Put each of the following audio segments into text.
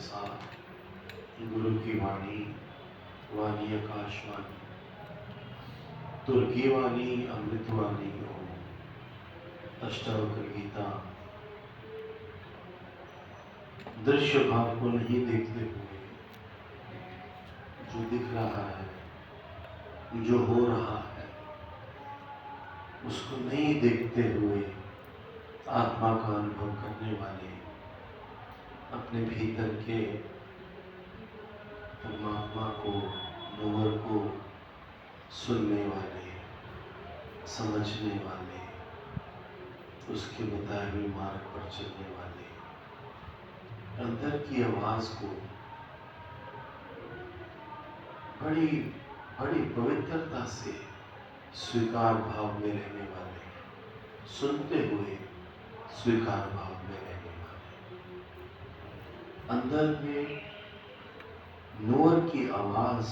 साथ गुरु की वाणी, वाणी आकाशवाणी, तुर्की वाणी, अमृतवाणी और अष्टावक्र गीता दृश्य भाव को नहीं देखते हुए जो दिख रहा है, जो हो रहा है, उसको नहीं देखते हुए आत्मा का अनुभव करने वाले, अपने भीतर के परमात्मा को, नूर को सुनने वाले, समझने वाले, उसके बताए हुए मार्ग पर चलने वाले, अंदर की आवाज को बड़ी बड़ी पवित्रता से स्वीकार भाव में रहने वाले, सुनते हुए स्वीकार भाव में रहने वाले, अंदर में नूर की आवाज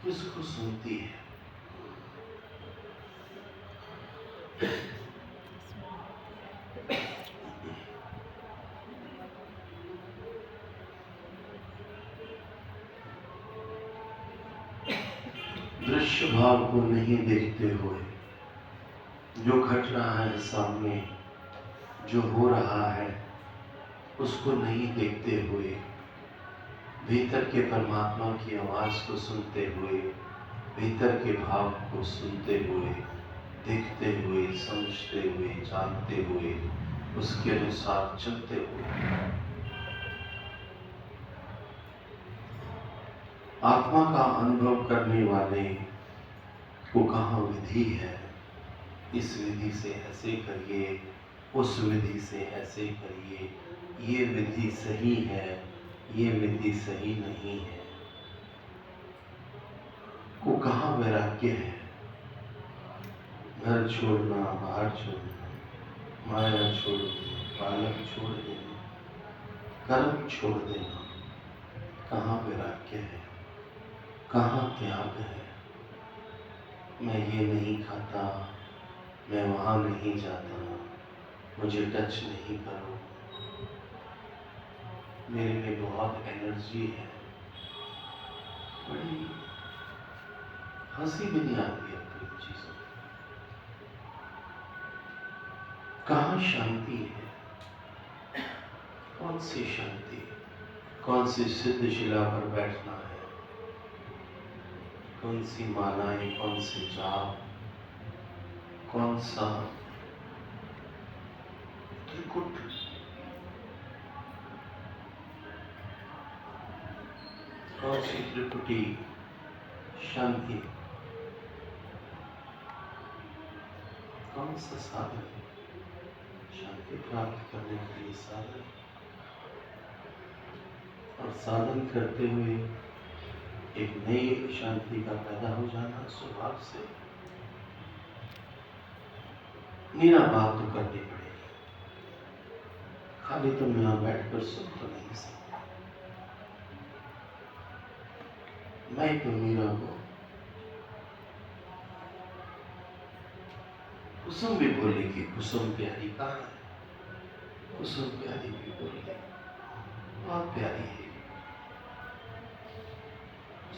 किसको सुनती है? दृश्य भाव को नहीं देखते हुए जो घट रहा है सामने, जो हो रहा है, उसको नहीं देखते हुए भीतर के परमात्मा की आवाज को सुनते हुए, भीतर के भाव को सुनते हुए, देखते हुए, समझते हुए, जानते हुए, उसके अनुसार चलते हुए आत्मा का अनुभव करने वाले को कहाँ विधि है, इस विधि से ऐसे करिए, उस विधि से ऐसे करिए, ये विधि सही है, ये विधि सही नहीं है, को कहाँ वैराग्य है? घर छोड़ना, बाहर छोड़ना, माया छोड़ देना, पालक छोड़ देना, कर्म छोड़ देना, कहाँ वैराग्य है? कहाँ त्याग है? मैं ये नहीं खाता, मैं वहाँ नहीं जाता, मुझे टच नहीं करो, मेरे में बहुत एनर्जी है। बड़ी हंसी भी नहीं आती है अपनी चीजों में। कहाँ शांति है? कौन सी शांति? कौन सी सिद्ध शिला पर बैठना है? कौन सी मालाएं, कौन से जाप, कौन सा त्रिकुट, कौन सी त्रिकुटी शांति, कौन सा साधन? शांति प्राप्त करने के लिए साधन, और साधन करते हुए एक नई शांति का पैदा हो जाना स्वभाव से। मीरा बात तो करनी पड़ेगी, खाली तुम यहाँ बैठकर सुन तो नहीं सकते। मैं तो मीरा को कुसुम भी बोलेगी, कुसुम प्यारी कहाँ है? कुसुम प्यारी भी बोलेगी, बहुत प्यारी है,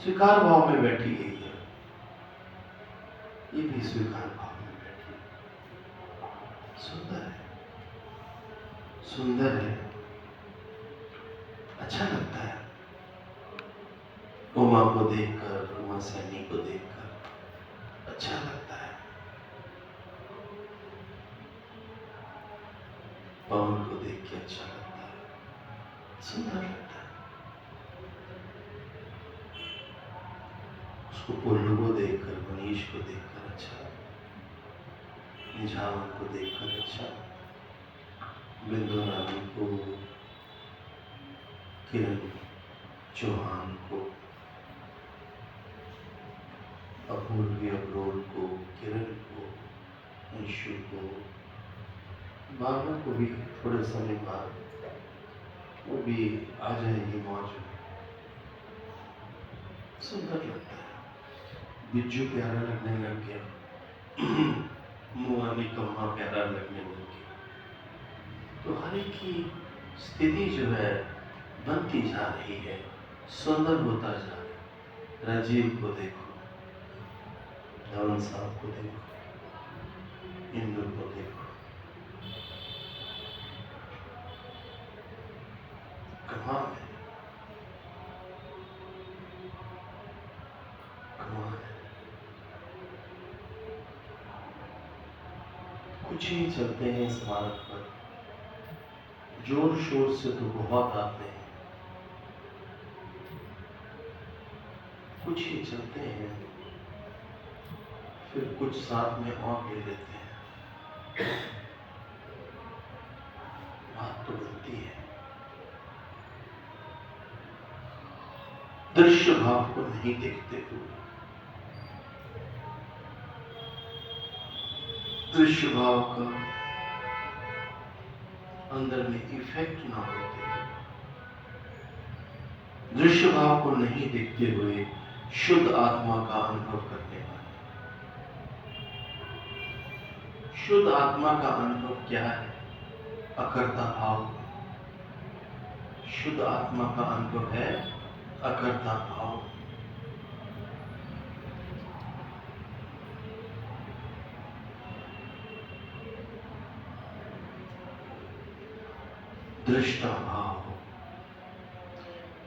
स्वीकार भाव में बैठी है, ये भी स्वीकार भाव में बैठी है। सुंदर है, सुंदर है, अच्छा लगता है। उमा को देखकर, उमा सैनी को देखकर अच्छा लगता है। पवन को देख के अच्छा लगता है, सुंदर लगता है। उसको पुल्लू को देखकर, मनीष को देखकर अच्छा लगता है, निझावन को देखकर अच्छा लगता है, बिंदु रानी को, किरण चौहान को, अपूर्वी अब्रोल को, किरण को, अंशु को, बाबा को भी थोड़े समय बाद वो भी आ जाएगी मौज में। सुंदर लगता है। बिज्जू प्यारा लगने लग गया, मुआनी कम्मा प्यारा लगने लग गया। तो हर एक की स्थिति जो है बनती जा रही है, सुंदर होता जा रहा है। राजीव को देखो, धवन साहब को देखो, इंदु को देखो, कमाल है, कमाल है। कुछ ही चलते हैं इस मार्ग पर, जोर शोर से तो बहुत आते हैं, कुछ ही चलते हैं, फिर कुछ साथ में और ले लेते हैं। बात तो बनती है। दृश्य भाव को नहीं देखते हुए, दृश्य भाव का अंदर में इफेक्ट ना होते, दृश्य भाव को नहीं देखते हुए शुद्ध आत्मा का अनुभव करने वाले। शुद्ध आत्मा का अनुभव क्या है? अकर्ता भाव। शुद्ध आत्मा का अनुभव है अकर्ता भाव। दृष्टा भाव,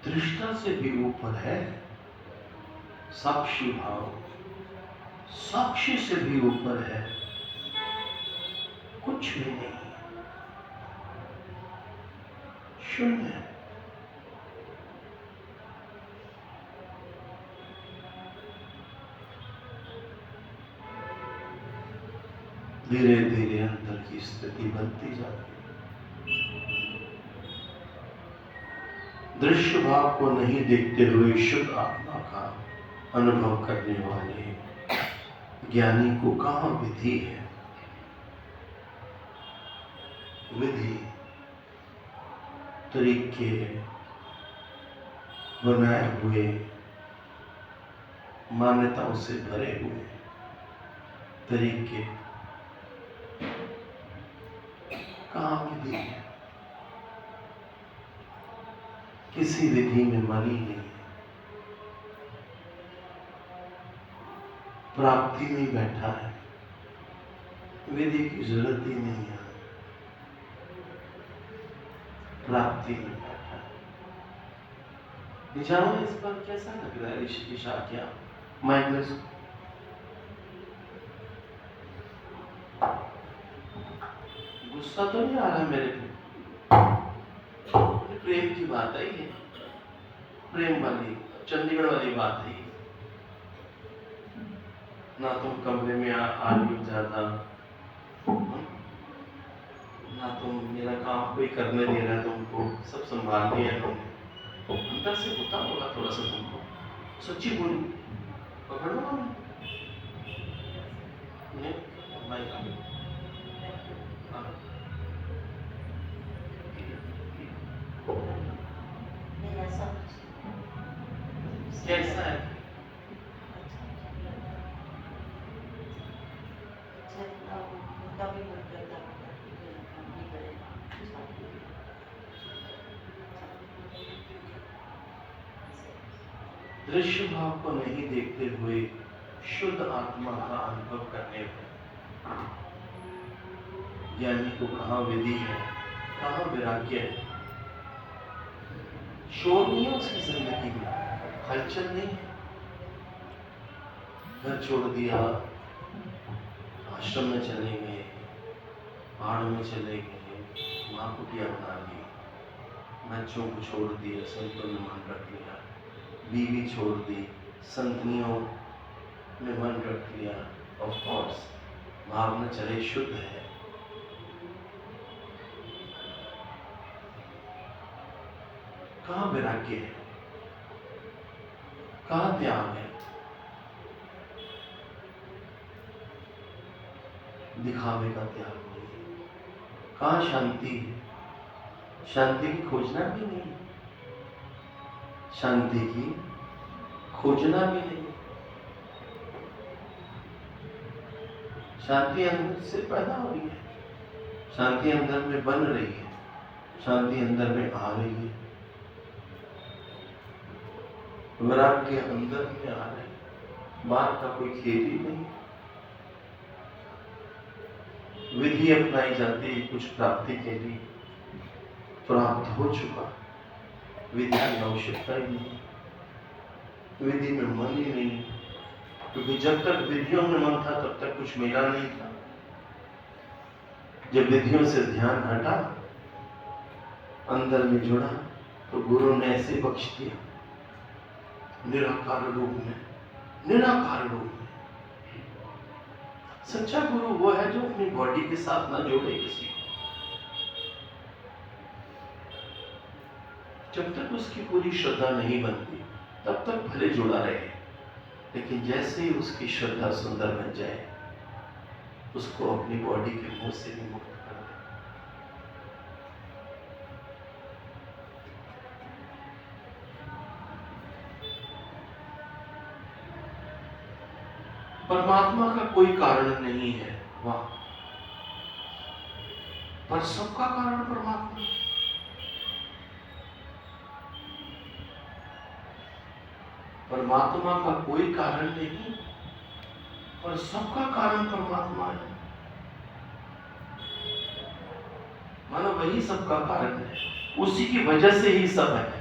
दृष्टा से भी ऊपर है साक्षी भाव, साक्षी से भी ऊपर है कुछ भी नहीं, शून्य। धीरे धीरे अंदर की स्थिति बनती जाती है। दृश्य भाव को नहीं देखते हुए शुद्ध आत्मा का अनुभव करने वाले ज्ञानी को कहां विधि है? विधि, तरीके, बनाए हुए, मान्यताओं से भरे हुए तरीके, कहां विधि है? किसी विधि में मनी नहीं है, प्राप्ति में बैठा है, विधि की जरूरत ही नहीं है, प्राप्ति में बैठा है। निजाम इस पर कैसा लग रहा है ऋषिकेश आज्ञा? माइनस गुस्सा तो नहीं आ रहा मेरे पे? प्रेम की बात है ये, प्रेम वाली चंडीगढ़ वाली बात है। ना तुम कमरे में आगे ज्यादा, ना तुम मेरा काम कोई करने दे रहा है, तुमको सब संभाल लिया है तुमने। अंदर से होता होगा थोड़ा सा तुमको, सच्ची बोली पकड़ लो नहीं। कैसा है? दृश्य भाव को नहीं देखते हुए शुद्ध आत्मा का अनुभव करने पर ज्ञानी को कहां विधि है, कहां वैराग्य है? शोर नहीं है उसकी जिंदगी में, हलचल नहीं है। घर छोड़ दिया, आश्रम में चले गए, पहाड़ में चले गए, माँ कुटिया बना ली, बच्चों को छोड़ दिया, संतों ने मन रख लिया, बीवी छोड़ दी, संतनियों ने मन रख लिया। ऑफ कोर्स भावना चले शुद्ध है, कहां वैराग्य है, कहां त्याग है? दिखावे का त्याग नहीं है। कहां शांति है? शांति की खोजना भी नहीं, शांति की खोजना भी नहीं। शांति अंदर से पैदा हो रही है, शांति अंदर में बन रही है, शांति अंदर में आ रही है। विराग के अंदर में आ रहे, बाहर का कोई खेल ही नहीं। विधि अपनाई जाती है कुछ प्राप्ति के लिए, प्राप्त हो चुका, विधि की आवश्यकता ही नहीं, विधि में मन ही नहीं, क्योंकि जब तक विधियों में मन था तब तक कुछ मिला नहीं था। जब विधियों से ध्यान हटा, अंदर में जुड़ा, तो गुरु ने ऐसे बख्श दिया, निराकार रूप में, निराकार रूप में। सच्चा गुरु वो है जो अपनी बॉडी के साथ ना जोड़े किसी को। जब तक उसकी पूरी श्रद्धा नहीं बनती तब तक भले जुड़ा रहे, लेकिन जैसे ही उसकी श्रद्धा सुंदर बन जाए, उसको अपनी बॉडी के मोह से भी मुक्त कर दे। परमात्मा का कोई कारण नहीं है, वाह, पर सबका कारण परमात्मा। परमात्मा का कोई कारण नहीं, पर सबका कारण परमात्मा है। मानो वही सबका कारण है, उसी की वजह से ही सब है।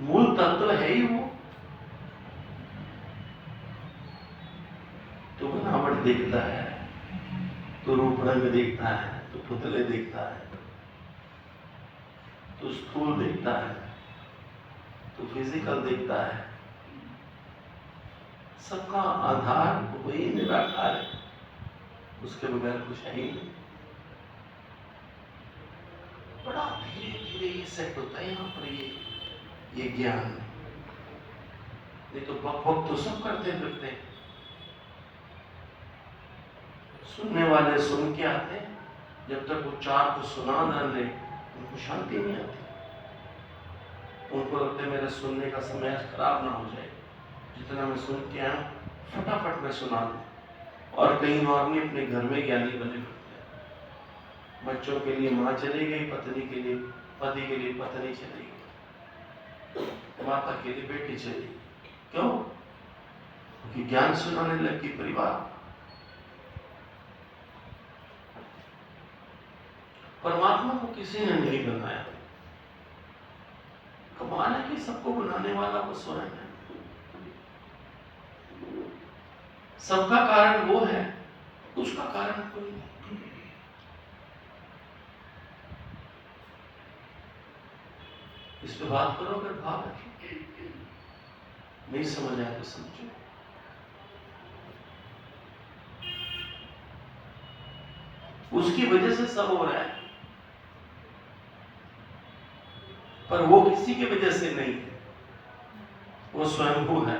मूल तत्व है ही वो। तो बनावट देखता है, तो रूप रंग देखता है, तो पुतले देखता है, तो स्थूल देखता है, तो फिजिकल देखता है। सबका आधार वही निराकार है, उसके बगैर कुछ है ही नहीं। बड़ा धीरे धीरे ये सेट होता है यहाँ पर ये ज्ञान। नहीं तो बक बक तो सब करते फिरते, सुनने वाले सुन के आते, जब तक वो चार को सुना न ले उनको शांति नहीं आती। उनको लगता है मेरा सुनने का समय खराब ना हो जाए, जितना मैं सुन के आया फटाफट मैं सुना दूं। और कहीं और नहीं, अपने घर में ज्ञानी बने फिरते हैं। बच्चों के लिए माँ चली गई, पत्नी के लिए पति के लिए पत्नी चली गई, माता के लिए बेटी चली गई। क्यों? क्योंकि ज्ञान सुनाने लगी परिवार। परमात्मा को किसी ने नहीं बनाया। कमाल है कि सबको बनाने वाला वो स्वयं है। सबका कारण वो है, उसका कारण कोई नहीं। इस पे बात करो, अगर भाव है, नहीं समझ आया तो समझो। उसकी वजह से सब हो रहा है, पर वो किसी की वजह से नहीं है, वो स्वयं वो है,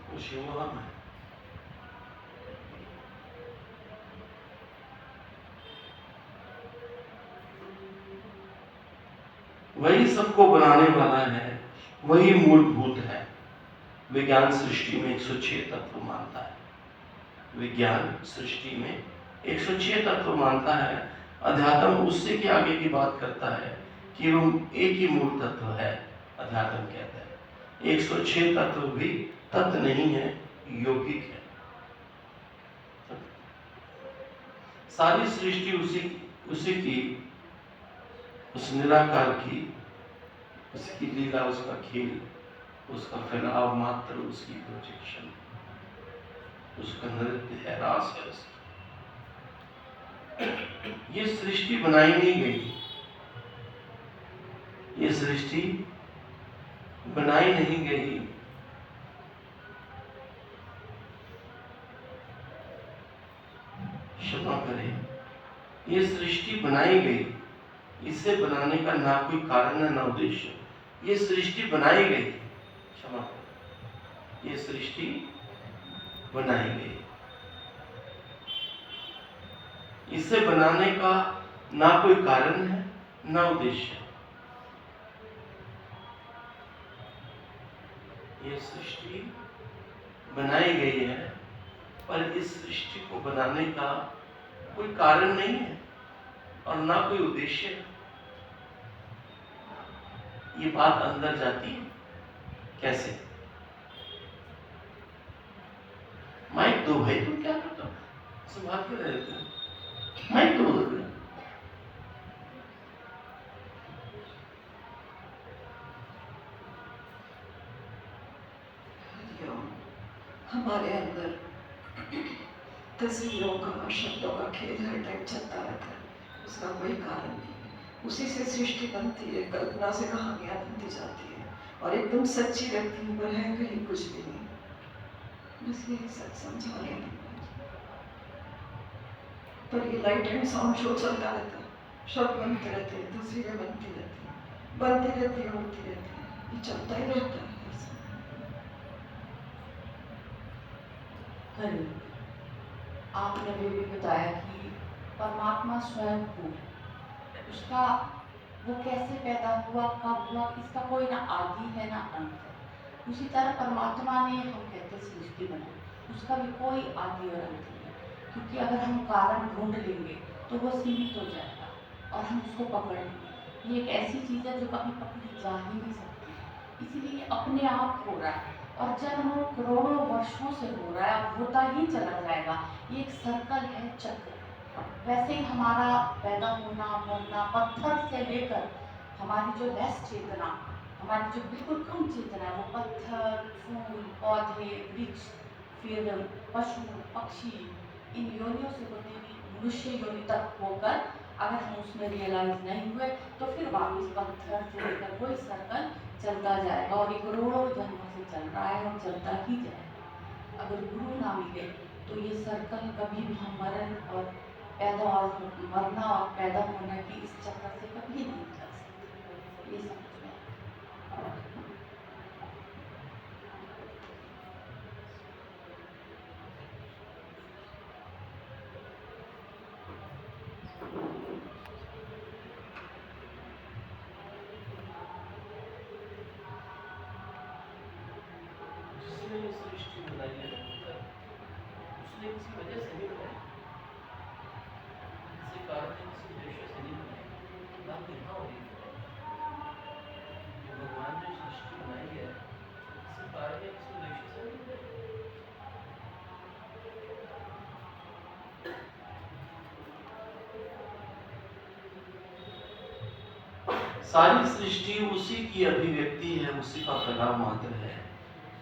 वो शिव हम है। वही सबको बनाने वाला है, वही मूलभूत है। विज्ञान सृष्टि में 106 तत्व मानता है। विज्ञान सृष्टि में 106 तत्व मानता है। अध्यात्म उससे के आगे की बात करता है कि वो एक ही मूल तत्व है। अध्यात्म कहता है 106 तत्व भी तत्व नहीं है, यौगिक है। सारी सृष्टि उसी की, उस निराकार की, उसकी लीला, उसका खेल, उसका फैलाव मात्र, उसकी प्रोजेक्शन, उसका नृत्य है, रास है उसका। ये सृष्टि बनाई नहीं गई, ये सृष्टि बनाई नहीं गई, क्षमा करें, ये सृष्टि बनाई गई। इसे बनाने का ना कोई कारण है ना उद्देश्य। ये सृष्टि बनाई गई, क्षमा करें, ये सृष्टि बनाई गई। इसे बनाने का ना कोई कारण है ना उद्देश्य। ये सृष्टि बनाई गई है, पर इस सृष्टि को बनाने का कोई कारण नहीं है और ना कोई उद्देश्य है। ये बात अंदर जाती है कैसे? माइक दो भाई, तुम क्या करते हो? संभाल के रहते हो, माइक दो। हमारे अंदर तस्वीरों का, शब्दों का खेल हर टाइम चलता रहता है, उसका कोई कारण नहीं है। उसी से सृष्टि बनती है, कल्पना से कहानियां बनती जाती है और एकदम सच्ची लगती है, पर है कहीं कुछ भी नहीं। बस यही सच समझाने की पर ये लाइट एंड साउंड शो चलता रहता है, शब्द बनते रहते हैं, तस्वीरें बनती रहती हैं, बनती रहती है, उड़ती रहती है, ये चलता ही रहता है। आपने भी बताया कि परमात्मा स्वयं को उसका वो कैसे पैदा हुआ, कब हुआ, इसका कोई ना आदि है ना अंत है। उसी तरह परमात्मा ने, हम कहते सृष्टि बनाई, उसका भी कोई आदि और अंत नहीं है। क्योंकि अगर हम कारण ढूंढ लेंगे तो वो सीमित हो जाएगा और हम उसको पकड़ लेंगे। ये एक ऐसी चीज़ है जो कभी पकड़ी जा ही नहीं सकती, इसीलिए अपने आप हो रहा है। और जब वो करोड़ों वर्षों से हो रहा है, अब होता ही चला जाएगा। ये एक सर्कल है, चक्र। वैसे ही हमारा पैदा होना, मरना, पत्थर से लेकर हमारी जो लेस चेतना, हमारी जो बिल्कुल कम चेतना है, वो पत्थर, फूल, पौधे, वृक्ष, फिर पशु, पक्षी, इन योनियों से होती हुई मनुष्य योनि तक होकर अगर हम उसमें रियलाइज नहीं हुए तो फिर वापस पत्थर से लेकर वही सर्कल चलता जाएगा और ये करोड़ों जन्मों से चल रहा है और चलता ही जाएगा। अगर गुरु ना मिले तो ये सर्कल कभी भी हम मरण और पैदा और मरना और पैदा होने की इस चक्कर से कभी नहीं निकल सकते। ये समझ में जिसने सृष्टि बनाई है उसने किसी वजह से नहीं बनाई, किसी कारण से, किसी उद्देश्य से नहीं बनाई। बात यहाँ हो रही है कि भगवान ने सृष्टि बनाई है किसी कारण या किसी उद्देश्य से नहीं बनाई। सारी सृष्टि उसी की अभिव्यक्ति है, उसी का प्रभाव मात्र है।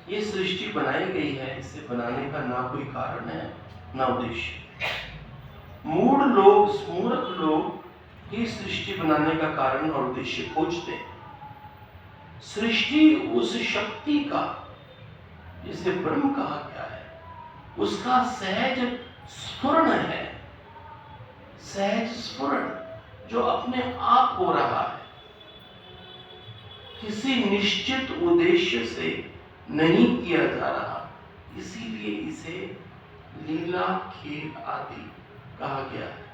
ये सृष्टि बनाई गई है, इसे बनाने का ना कोई कारण है ना उद्देश्य। मूर्ख लोग ही सृष्टि बनाने का कारण और उद्देश्य खोजते हैं। सृष्टि उस शक्ति का, जिसे ब्रह्म कहा गया है, उसका सहज स्फुरण है, सहज स्फुरण जो अपने आप हो रहा है, किसी निश्चित उद्देश्य से नहीं किया जा रहा। इसीलिए इसे लीला खेल आदि कहा गया है।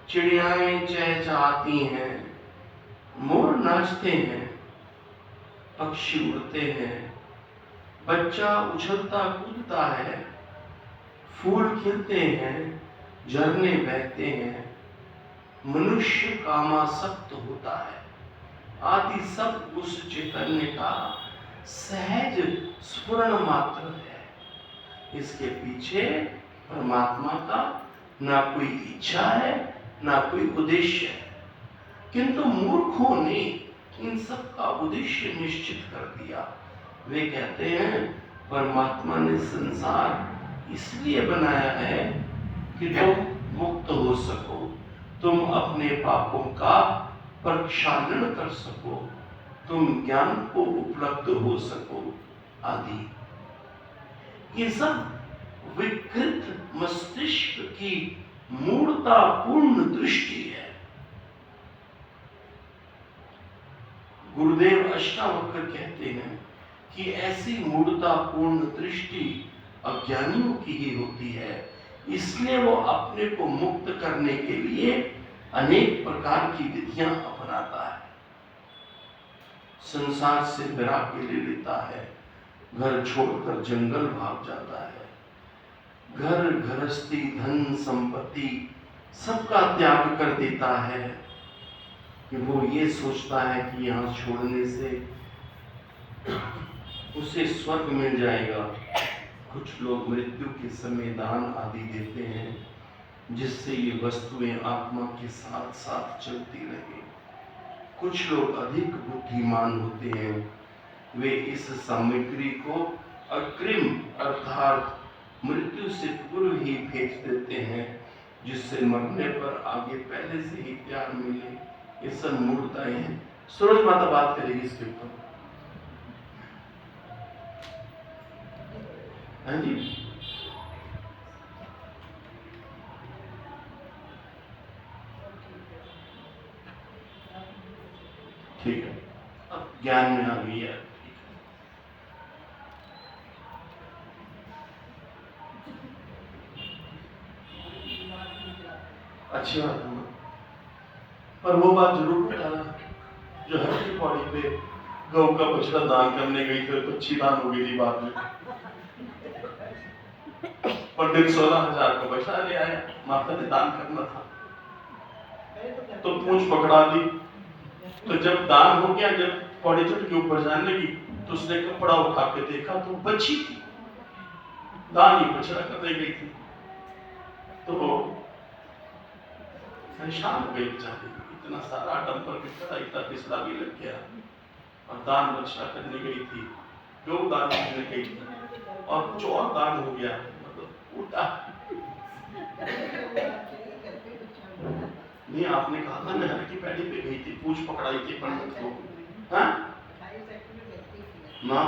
चिड़ियाएं चहचहाती हैं, मोर नाचते हैं, पक्षी उड़ते हैं, बच्चा उछलता कूदता है, फूल खिलते हैं, झरने बहते हैं, मनुष्य कामासक्त होता है, आदि सब उस चैतन्य का सहज स्फुरण मात्र है। इसके पीछे परमात्मा का ना कोई इच्छा है ना कोई उद्देश्य है। किंतु मूर्खों ने इन सब का उद्देश्य निश्चित कर दिया। वे कहते हैं परमात्मा ने संसार इसलिए बनाया है कि तुम मुक्त हो सको, तुम अपने पापों का प्रक्षालन कर सको, तुम ज्ञान को उपलब्ध हो सको आदि। ये सब विकृत मस्तिष्क की मूर्तापूर्ण दृष्टि है। गुरुदेव अष्टावक्र कहते हैं कि ऐसी मूर्तापूर्ण दृष्टि अज्ञानियों की ही होती है, इसलिए वो अपने को मुक्त करने के लिए अनेक प्रकार की विधियां अपनाता है। संसार से विराग ले लेता है, घर छोड़कर जंगल भाग जाता है, घर गृहस्थी धन संपत्ति सबका त्याग कर देता है कि वो ये सोचता है कि यहाँ छोड़ने से उसे स्वर्ग मिल जाएगा। कुछ लोग मृत्यु के समय दान आदि देते हैं जिससे ये वस्तुएं आत्मा के साथ साथ चलती रहे। कुछ लोग अधिक बुद्धिमान होते हैं, वे इस सामग्री को अग्रिम अर्थात मृत्यु से पूर्व ही फेंक देते हैं जिससे मरने पर आगे पहले से ही प्यार मिले। ये सब मूर्खताएं हैं। सूरज माता बात करेगी इसके ऊपर। हाँ जी, ठीक है, अब ज्ञान में आ गई है। अच्छी बात है, पर वो बात जरूर बताना जो हर की पौड़ी पे गौ का बछड़ा दान करने गई थी तो अच्छी दान हो गई थी। बाद में पंडित 16,000 का बछड़ा ले आया, माता ने दान करना था तो पूंछ पकड़ा दी। तो जब दान हो गया, जब पौड़ी चढ़ के ऊपर जाने लगी तो उसने कपड़ा उठा के देखा तो बच्ची थी, दान ही बछड़ा करने गई थी। तो परेशान हो गई बेचारी, इतना सारा डंपर बिखरा, इतना पिछला भी लग गया और दान बछड़ा करने गई थी, गौ दान करने गई थी और कुछ और दान हो गया, मतलब उल्टा। नहीं, आपने कहा था नहर की पैड़ी पे गई थी, पूंछ पकड़ाई थी पंडित को। हाँ, माँ